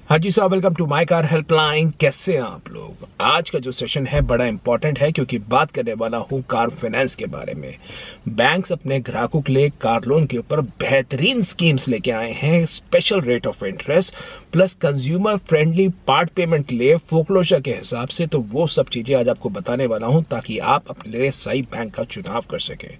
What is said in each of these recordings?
हाँ जी साहब, welcome to my car helpline. कैसे हैं आप लोग? आज का जो सेशन है बड़ा इंपॉर्टेंट है क्योंकि बात करने वाला हूँ कार फाइनेंस के बारे में। बैंक्स अपने ग्राहकों के लिए कार लोन के ऊपर बेहतरीन स्कीम्स लेके आए हैं, special rate of interest plus consumer friendly part payment के लिए फोक्लोजर के हिसाब से। तो वो सब चीज़ें आज आपको बताने वाला हूँ ताकि आप अपने लिए सही बैंक का चुनाव कर सकें।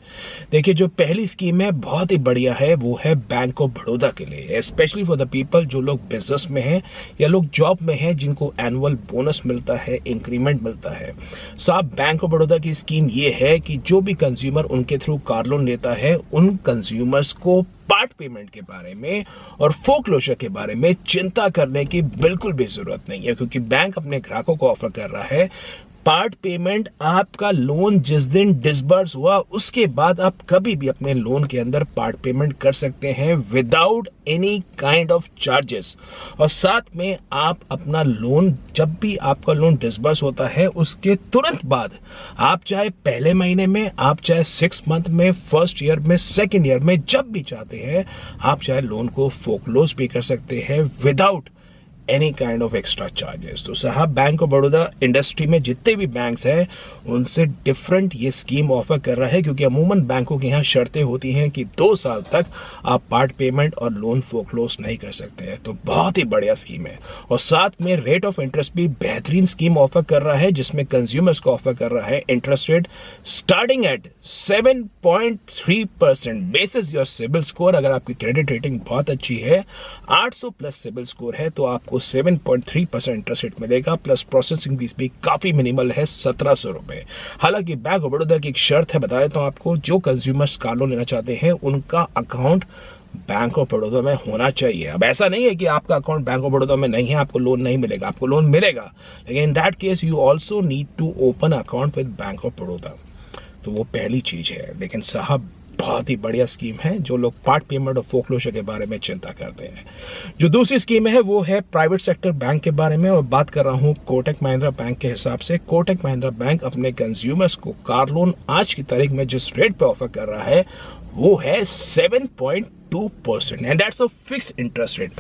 देखिए, जो पहली स्कीम है बहुत ही बढ़िया है, वो है बैंक ऑफ बड़ौदा के लिए, स्पेशली फॉर द पीपल जो लोग बिजनेस में हैं या लोग जॉब में हैं जिनको एनुअल बोनस मिलता है, इंक्रीमेंट मिलता है। साहब, बैंक ऑफ बड़ौदा की स्कीम ये है कि जो भी कंज्यूमर उनके थ्रू कार लोन लेता है उन कंज्यूमर्स को पार्ट पेमेंट के बारे में और फोक्लोजर के बारे में चिंता करने की बिल्कुल भी जरूरत नहीं है, क्योंकि बैंक अपने ग्राहकों को ऑफर कर रहा है पार्ट पेमेंट। आपका लोन जिस दिन डिसबर्स हुआ उसके बाद आप कभी भी अपने लोन के अंदर पार्ट पेमेंट कर सकते हैं without any kind of charges. और साथ में आप अपना लोन, जब भी आपका लोन डिसबर्स होता है उसके तुरंत बाद, आप चाहे पहले महीने में, आप चाहे 6 मंथ में, फर्स्ट ईयर में, सेकेंड ईयर में, जब भी चाहते हैं आप चाहे लोन को फोक्लोज भी कर सकते हैं without any kind of extra charges. तो साहब, बैंक ऑफ बड़ौदा इंडस्ट्री में जितने भी बैंक्स हैं उनसे डिफरेंट ये स्कीम ऑफर कर रहा है, क्योंकि अमूमन बैंकों के यहाँ शर्तें होती हैं कि 2 साल तक आप पार्ट पेमेंट और लोन फोक्लोज नहीं कर सकते हैं। तो बहुत ही बढ़िया स्कीम है। और साथ में रेट ऑफ इंटरेस्ट भी बेहतरीन स्कीम ऑफर कर रहा है, जिसमें कंज्यूमर्स को ऑफर कर रहा है interest rate starting at 7.3% basis your CIBIL score. अगर आपकी क्रेडिट रेटिंग बहुत अच्छी है, 800 प्लस सिबिल स्कोर है, तो आपको 7.3% इंटरेस्ट रेट मिलेगा। प्लस प्रोसेसिंग फीस भी काफी मिनिमल है, 1700 रुपए। हालांकि बैंक ऑफ बड़ौदा की एक शर्त है, बता देता हूं आपको, जो कंज्यूमर्स कार लोन लेना चाहते हैं उनका अकाउंट बैंक ऑफ बड़ौदा में होना चाहिए। अब ऐसा नहीं है कि आपका अकाउंट बैंक ऑफ बड़ौदा में नहीं है, आपको लोन नहीं मिलेगा, आपको लोन मिलेगा, लेकिन in that case you also need to open account with bank of Baroda. तो वो पहली चीज है। लेकिन साहब, बहुत ही बढ़िया स्कीम है जो लोग पार्ट पेमेंट और फोक्लोजर के बारे में चिंता करते हैं। जो दूसरी स्कीम है वो है प्राइवेट सेक्टर बैंक के बारे में, और बात कर रहा हूं कोटक महिंद्रा बैंक के हिसाब से। कोटक महिंद्रा बैंक अपने कंज्यूमर्स को कार लोन आज की तारीख में जिस रेट पे ऑफर कर रहा है वो है 7.2% and that's a fix interest rate.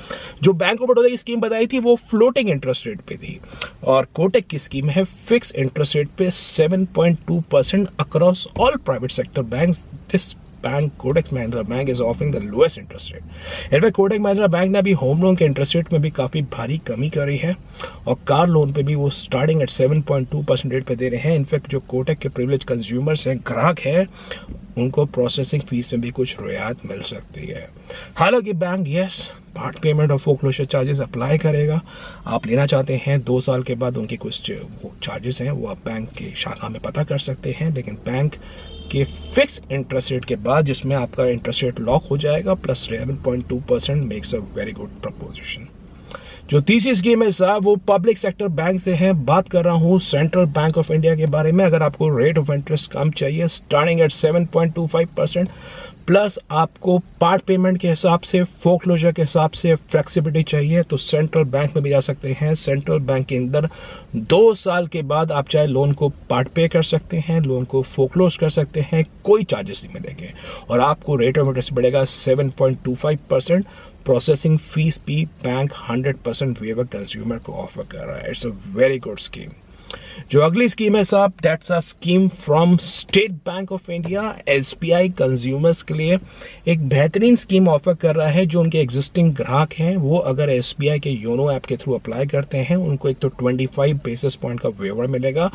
जो बैंक ऑफ बड़ौदा की स्कीम बताई थी वो फ्लोटिंग इंटरेस्ट रेट पे थी, और कोटक की स्कीम है फिक्स इंटरेस्ट रेट पे 7.2% across all private sector banks. This bank, Kotak Mahindra bank, is offering the lowest interest rate. In fact Kotak Mahindra bank ने अभी होम लोन के इंटरेस्ट रेट में भी काफी भारी कमी करी है, और कार लोन पे भी वो स्टार्टिंग एट 7.2% रेट पे दे रहे हैं। इनफैक्ट जो कोटक के प्रिविलेज कंज्यूमर्स हैं, ग्राहक है, उनको प्रोसेसिंग फीस में भी कुछ रियायत मिल सकती है। हालांकि बैंक पार्ट पेमेंट और फोक्लोजर चार्जेस अप्लाई करेगा। आप लेना चाहते हैं 2 साल के बाद, उनके कुछ वो चार्जेस हैं वो आप बैंक की शाखा में पता कर सकते हैं। लेकिन बैंक के फिक्स इंटरेस्ट रेट के बाद, जिसमें आपका इंटरेस्ट रेट लॉक हो जाएगा, plus 7.2% makes a very good preposition. जो तीसरी स्कीम है साहब वो पब्लिक सेक्टर बैंक से है। बात कर रहा हूँ सेंट्रल बैंक ऑफ इंडिया के बारे में। अगर आपको रेट ऑफ इंटरेस्ट कम चाहिए, स्टार्टिंग एट 7.25%, प्लस आपको पार्ट पेमेंट के हिसाब से, फोक्लोजर के हिसाब से फ्लेक्सिबिलिटी चाहिए, तो सेंट्रल बैंक में भी जा सकते हैं। सेंट्रल बैंक के अंदर 2 साल के बाद आप चाहे लोन को पार्ट पे कर सकते हैं, लोन को फोक्लोज कर सकते हैं, कोई चार्जेस नहीं मिलेंगे, और आपको रेट ऑफ इंटरेस्ट बढ़ेगा 7.25%। प्रोसेसिंग फीस भी बैंक 100% वेवर कंज्यूमर को ऑफर कर रहा है। It's a very good scheme. जो अगली स्कीम है साहब, that's a scheme from state bank of India. SBI consumers के लिए एक बेहतरीन स्कीम ऑफर कर रहा है। जो उनके एग्जिस्टिंग ग्राहक हैं वो अगर एसबीआई के योनो ऐप के थ्रू अप्लाई करते हैं, उनको एक तो 25 बेसिस पॉइंट का वेवर मिलेगा,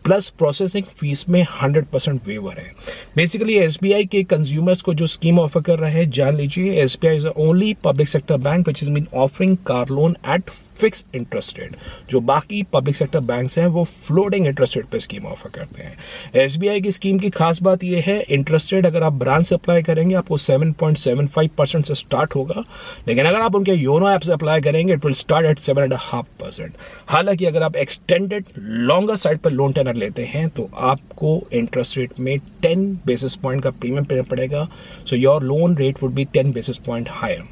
प्लस प्रोसेसिंग फीस में 100% वेवर है। बेसिकली एसबीआई के कंज्यूमर्स को जो स्कीम ऑफर कर रहा है, जान लीजिए, SBI is the only public sector bank which is been offering car loan at fix interest rate. जो बाकी पब्लिक सेक्टर बैंक्स हैं वो फ्लोटिंग इंटरेस्ट रेट पे स्कीम ऑफर करते हैं। एसबीआई की स्कीम की खास बात यह है, इंटरेस्ट रेट अगर आप ब्रांच से अप्लाई करेंगे आपको 7.75% से स्टार्ट होगा, लेकिन अगर आप उनके योनो ऐप से अप्लाई करेंगे इट विल स्टार्ट एट 7.5%। हालांकि अगर आप एक्सटेंडेड लॉन्गर साइड पर लोन टेनर लेते हैं तो आपको इंटरेस्ट रेट में 10 बेसिस पॉइंट का प्रीमियम देना पड़ेगा, so your loan rate would be 10 basis point higher.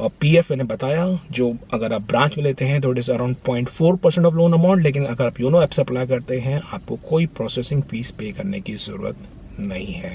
और पीएफ मैंने बताया, जो अगर आप ब्रांच में लेते हैं तो it is around 0.4% of loan amount, लेकिन अगर आप योनो ऐप से अप्लाई करते हैं आपको कोई प्रोसेसिंग फीस पे करने की जरूरत नहीं है।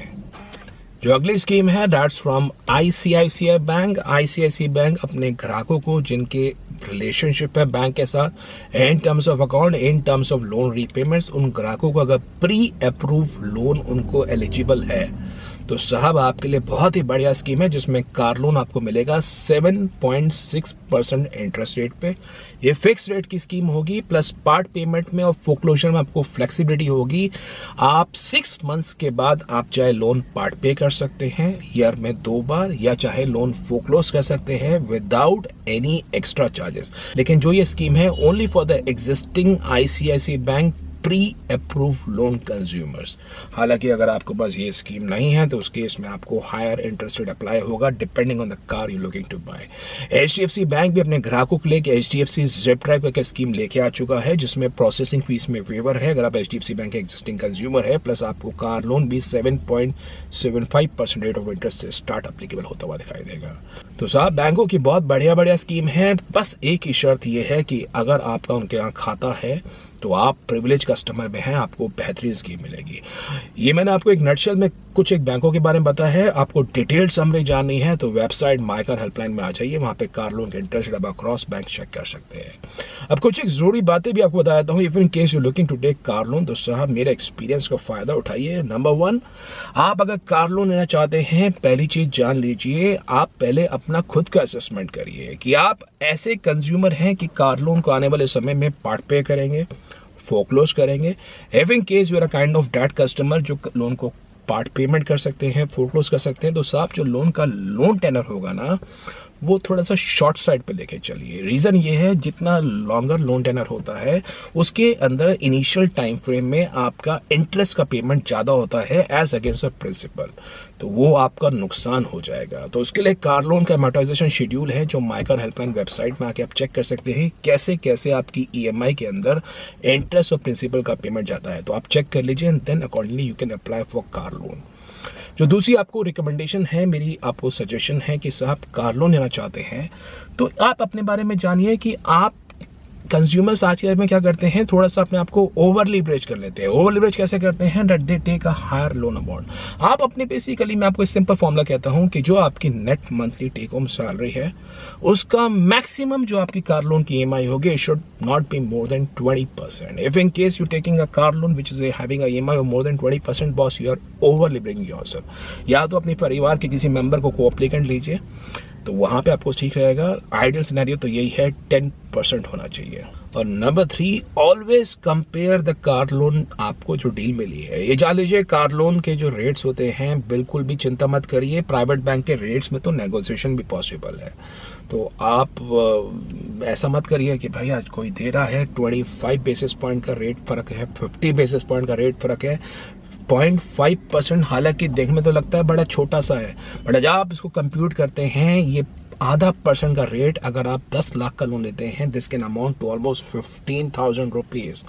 जो अगली स्कीम है that's from ICICI bank. ICICI bank अपने ग्राहकों को जिनके रिलेशनशिप है बैंक के साथ in terms of account, in terms of loan repayments. उन ग्राहकों को अगर प्री अप्रूव लोन उनको एलिजिबल है तो साहब आपके लिए बहुत ही बढ़िया स्कीम है, जिसमें कार लोन आपको मिलेगा 7.6% इंटरेस्ट रेट पे। ये फिक्स रेट की स्कीम होगी, प्लस पार्ट पेमेंट में और फोक्लोजर में आपको फ्लेक्सिबिलिटी होगी। आप 6 मंथ्स के बाद आप चाहे लोन पार्ट पे कर सकते हैं ईयर में 2 बार, या चाहे लोन फोक्लोज कर सकते हैं विदाउट एनी एक्स्ट्रा चार्जेस। लेकिन जो ये स्कीम है only for the existing ICICI bank pre approve loan consumers. हालांकि अगर आपके पास ये स्कीम नहीं है तो उस केस में आपको हायर इंटरेस्ट रेट अप्लाई होगा depending on the car you looking to buy. HDFC bank भी अपने ग्राहकों के लिए HDFC ZIP ड्राइव करके स्कीम लेके आ चुका है, जिसमें प्रोसेसिंग फीस में वेवर है अगर आप HDFC बैंक के एग्जिस्टिंग कंज्यूमर है, प्लस आपको कार लोन भी 7.75% रेट ऑफ इंटरेस्ट से स्टार्ट अप्लीकेबल होता हुआ दिखाई देगा। तो साहब बैंकों की बहुत बढ़िया स्कीम है, बस एक ही शर्त यह है कि अगर आपका उनके यहाँ खाता है तो आप प्रिविलेज कस्टमर में हैं, आपको बेहतरीन स्कीम मिलेगी। ये मैंने आपको एक नटशेल में कुछ एक बैंकों के बारे में बताया है। आपको डिटेल्ड समरी जाननी है तो वेबसाइट माइकार हेल्पलाइन में आ जाइए, वहाँ पे कार लोन के interest rate across bank cheque कर सकते हैं। अब कुछ एक जरूरी बातें भी आपको बताता हूँ। If in case you looking to take car loan तो साहब मेरे एक्सपीरियंस का फ़ायदा उठाइए। नंबर 1, आप अगर कार लोन लेना चाहते हैं, पहली चीज़ जान लीजिए, आप पहले अपना खुद का असेसमेंट करिए कि आप ऐसे कंज्यूमर हैं कि कार लोन को आने वाले समय में पार्ट पे करेंगे, फोक्लोज करेंगे। If in case you are a kind of that customer जो लोन को पार्ट पेमेंट कर सकते हैं, फोक्लोज कर सकते हैं, तो साहब जो लोन का लोन टेनर होगा ना वो थोड़ा सा शॉर्ट साइड पे लेके चलिए। रीज़न ये है जितना लॉन्गर लोन टेनर होता है उसके अंदर इनिशियल टाइम फ्रेम में आपका इंटरेस्ट का पेमेंट ज़्यादा होता है एज अगेंस्ट अ प्रिंसिपल, तो वो आपका नुकसान हो जाएगा। तो उसके लिए कार लोन का अमोर्टाइजेशन शेड्यूल है जो माइकार हेल्पलाइन वेबसाइट में आके आप चेक कर सकते हैं कैसे कैसे आपकी EMI के अंदर इंटरेस्ट और प्रिंसिपल का पेमेंट जाता है। तो आप चेक कर लीजिए and then accordingly you can apply for car loan. जो दूसरी आपको रिकमेंडेशन है, मेरी आपको सजेशन है कि साहब कार लोन लेना चाहते हैं तो आप अपने बारे में जानिए कि आप कंज्यूमर्स आज के में क्या करते हैं, थोड़ा सा अपने आप को ओवर लीवरेज कर लेते हैं। ओवर लीवरेज कैसे करते हैं, that they take a higher loan amount. आप अपने बेसिकली मैं आपको एक सिंपल फॉर्मूला कहता हूं कि जो आपकी net monthly take home salary है उसका मैक्सिमम जो आपकी कार लोन की EMI होगी it should not be more than 20%। If in case you taking a car loan which is having a EMI of more than 20%, boss you are over leveraging yourself. या तो अपने परिवार के किसी member को कोएप्लीकेंट लीजिए तो वहाँ पे आपको ठीक रहेगा। आइडियल सिनेरियो तो यही है 10% होना चाहिए। और number 3, always compare the car loan आपको जो डील मिली है। ये जान लीजिए कार लोन के जो रेट्स होते हैं बिल्कुल भी चिंता मत करिए, प्राइवेट बैंक के रेट्स में तो नेगोशिएशन भी पॉसिबल है। तो आप ऐसा मत करिए कि भाई आज कोई दे रहा है 25 बेसिस पॉइंट का रेट फ़र्क है, 50 बेसिस पॉइंट का रेट फ़र्क है, 0.5%, हालांकि देखने में तो लगता है बड़ा छोटा सा है, बट जब आप इसको कंप्यूट करते हैं ये आधा % का रेट अगर आप 10 लाख का लोन लेते हैं this can amount to almost 15,000 rupees.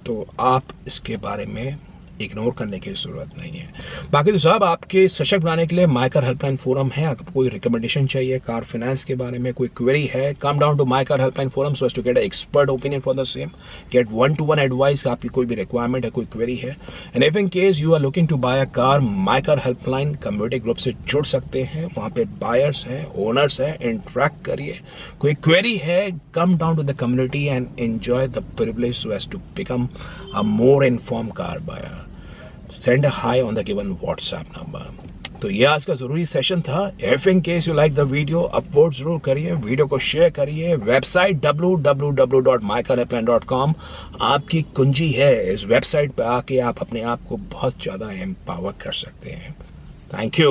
तो आप इसके बारे में इग्नोर करने की ज़रूरत नहीं है। बाकी तो साहब आपके सशक्त बनाने के लिए माइकार हेल्पलाइन फोरम है। अगर कोई रिकमेंडेशन चाहिए कार फाइनेंस के बारे में, कोई क्वेरी है, come down to MyCar helpline forum so as to get expert opinion for the same, get 1-to-1 advice. आपकी कोई भी रिक्वायरमेंट है, कोई क्वेरी है, and if in case you are looking to buy a car, MyCar helpline community group से जुड़ सकते हैं। वहाँ पे बायर्स हैं, ओनर्स हैं, इंटरेक्ट करिए। कोई क्वेरी है, come down to the community and enjoy the privilege so as to become a more inform car buyer. Send a hi on the given WhatsApp number। तो ये आज का ज़रूरी सेशन था। If in case you like the video upvote ज़रूर करिए, video को share करिए। वेबसाइट www.mycarhelpline.com आपकी कुंजी है। इस वेबसाइट पे आके आप अपने आप को बहुत ज़्यादा एम्पावर कर सकते हैं। Thank you.